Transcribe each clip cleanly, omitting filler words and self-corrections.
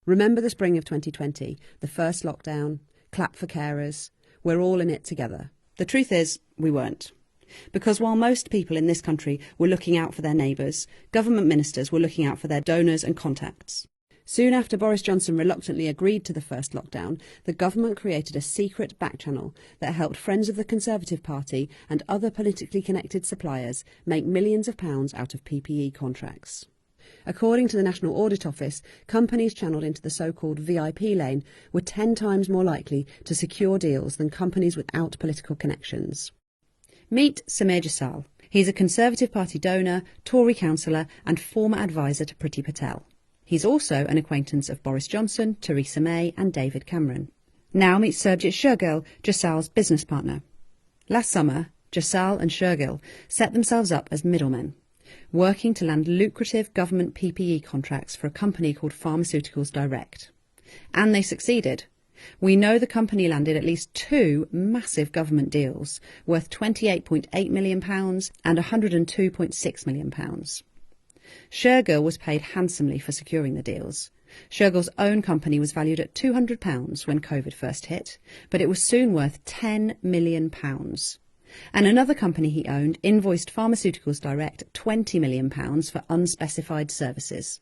Remember the spring of 2020, the first lockdown, clap for carers. We're all in it together. The truth is, we weren't. Because while most people in this country were looking out for their neighbours, government ministers were looking out for their donors and contacts. Soon after Boris Johnson reluctantly agreed to the first lockdown, the government created a secret back channel that helped friends of the Conservative Party and other politically connected suppliers make millions of pounds out of PPE contracts. According to the National Audit Office, companies channelled into the so-called VIP lane were 10 times more likely to secure deals than companies without political connections. Meet Samir Jasal. He's a Conservative Party donor, Tory councillor and former advisor to Priti Patel. He's also an acquaintance of Boris Johnson, Theresa May and David Cameron. Now meet Surjit Shergill, Jasal's business partner. Last summer, Jasal and Shergill set themselves up as middlemen, working to land lucrative government PPE contracts for a company called Pharmaceuticals Direct. And they succeeded. We know the company landed at least 2 massive government deals, worth £28.8 million and £102.6 million. Shergill was paid handsomely for securing the deals. Shergill's own company was valued at £200 when COVID first hit, but it was soon worth £10 million. And another company he owned invoiced Pharmaceuticals Direct £20 million for unspecified services.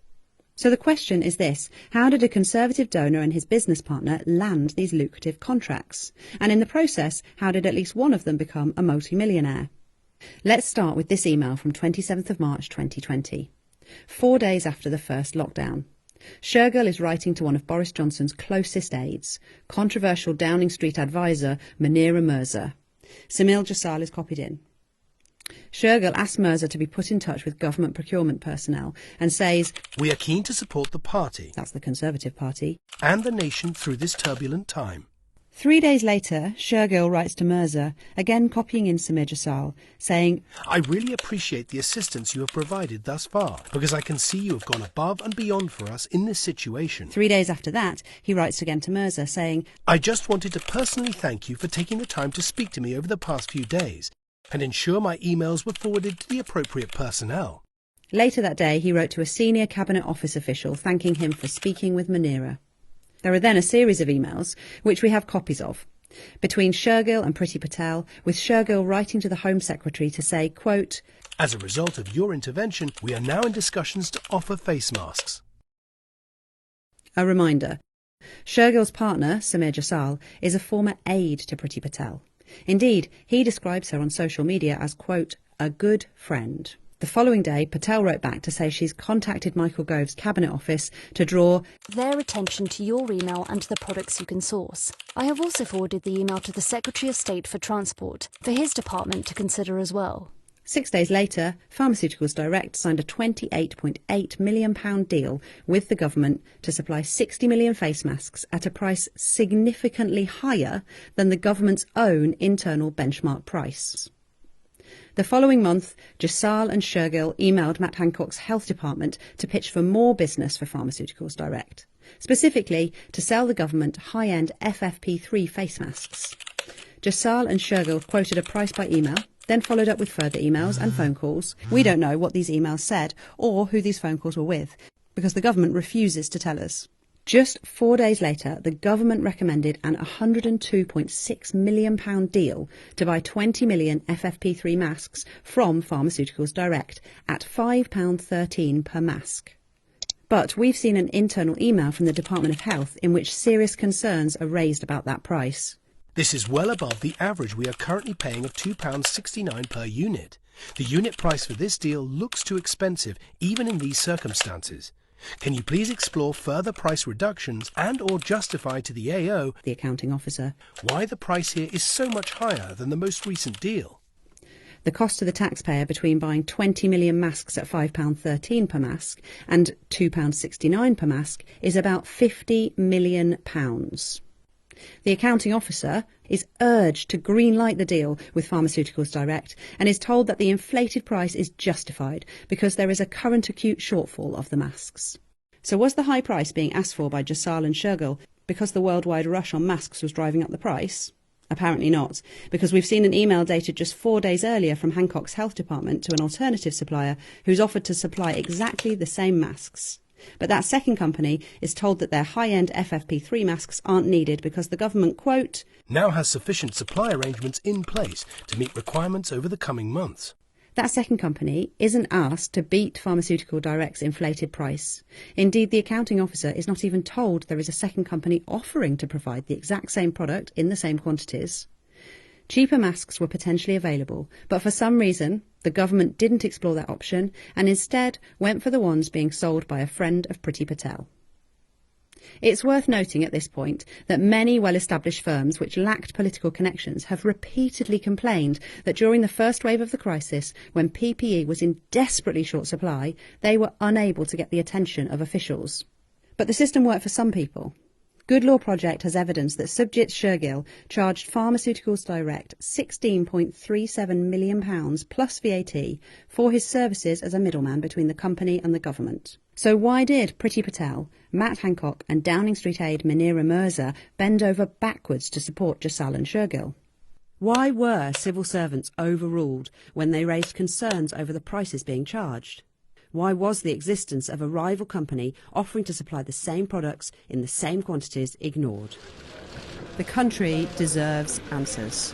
So the question is this: how did a Conservative donor and his business partner land these lucrative contracts? And in the process, how did at least one of them become a multimillionaire? Let's start with this email from 27th of March 2020, 4 days after the first lockdown. Shergill is writing to one of Boris Johnson's closest aides, controversial Downing Street advisor Munira Mirza. Samir Jasal is copied in. Shergill asks Mirza to be put in touch with government procurement personnel and says, "We are keen to support the party," that's the Conservative Party, "and the nation through this turbulent time." 3 days later, Shergill writes to Mirza, again copying in Samir Jasal, saying, "I really appreciate the assistance you have provided thus far, because I can see you have gone above and beyond for us in this situation." 3 days after that, he writes again to Mirza, saying, "I just wanted to personally thank you for taking the time to speak to me over the past few days and ensure my emails were forwarded to the appropriate personnel." Later that day, he wrote to a senior Cabinet Office official thanking him for speaking with Munira. There are then a series of emails, which we have copies of, between Shergill and Priti Patel, with Shergill writing to the Home Secretary to say, quote, "As a result of your intervention, we are now in discussions to offer face masks." A reminder, Shergill's partner, Samir Jasal, is a former aide to Priti Patel. Indeed, he describes her on social media as, quote, "a good friend." The following day, Patel wrote back to say she's contacted Michael Gove's Cabinet Office to draw their attention to your email and to the products you can source. I have also forwarded the email to the Secretary of State for Transport for his department to consider as well. 6 days later, Pharmaceuticals Direct signed a £28.8 million deal with the government to supply 60 million face masks at a price significantly higher than the government's own internal benchmark price. The following month, Jasal and Shergill emailed Matt Hancock's health department to pitch for more business for Pharmaceuticals Direct, specifically to sell the government high-end FFP3 face masks. Jasal and Shergill quoted a price by email, then followed up with further emails and phone calls. We don't know what these emails said or who these phone calls were with, because the government refuses to tell us. Just 4 days later, the government recommended an £102.6 million deal to buy 20 million FFP3 masks from Pharmaceuticals Direct at £5.13 per mask. But we've seen an internal email from the Department of Health in which serious concerns are raised about that price. This is well above the average we are currently paying of £2.69 per unit. The unit price for this deal looks too expensive, even in these circumstances. Can you please explore further price reductions and or justify to the AO, the accounting officer, why the price here is so much higher than the most recent deal? The cost to the taxpayer between buying 20 million masks at £5.13 per mask and £2.69 per mask is about £50 million. The accounting officer is urged to greenlight the deal with Pharmaceuticals Direct and is told that the inflated price is justified because there is a current acute shortfall of the masks. So was the high price being asked for by Jasal and Shergill because the worldwide rush on masks was driving up the price? Apparently not, because we've seen an email dated just 4 days earlier from Hancock's health department to an alternative supplier who's offered to supply exactly the same masks. But that second company is told that their high-end FFP3 masks aren't needed because the government, quote, now has sufficient supply arrangements in place to meet requirements over the coming months. That second company isn't asked to beat Pharmaceutical Direct's inflated price. Indeed, the accounting officer is not even told there is a second company offering to provide the exact same product in the same quantities. Cheaper masks were potentially available, but for some reason, the government didn't explore that option and instead went for the ones being sold by a friend of Priti Patel. It's worth noting at this point that many well-established firms which lacked political connections have repeatedly complained that during the first wave of the crisis, when PPE was in desperately short supply, they were unable to get the attention of officials. But the system worked for some people. Good Law Project has evidence that Subjit Shergill charged Pharmaceuticals Direct £16.37 million plus VAT for his services as a middleman between the company and the government. So why did Priti Patel, Matt Hancock and Downing Street aide Munira Mirza bend over backwards to support Jassal and Shergill? Why were civil servants overruled when they raised concerns over the prices being charged? Why was the existence of a rival company offering to supply the same products in the same quantities ignored? The country deserves answers.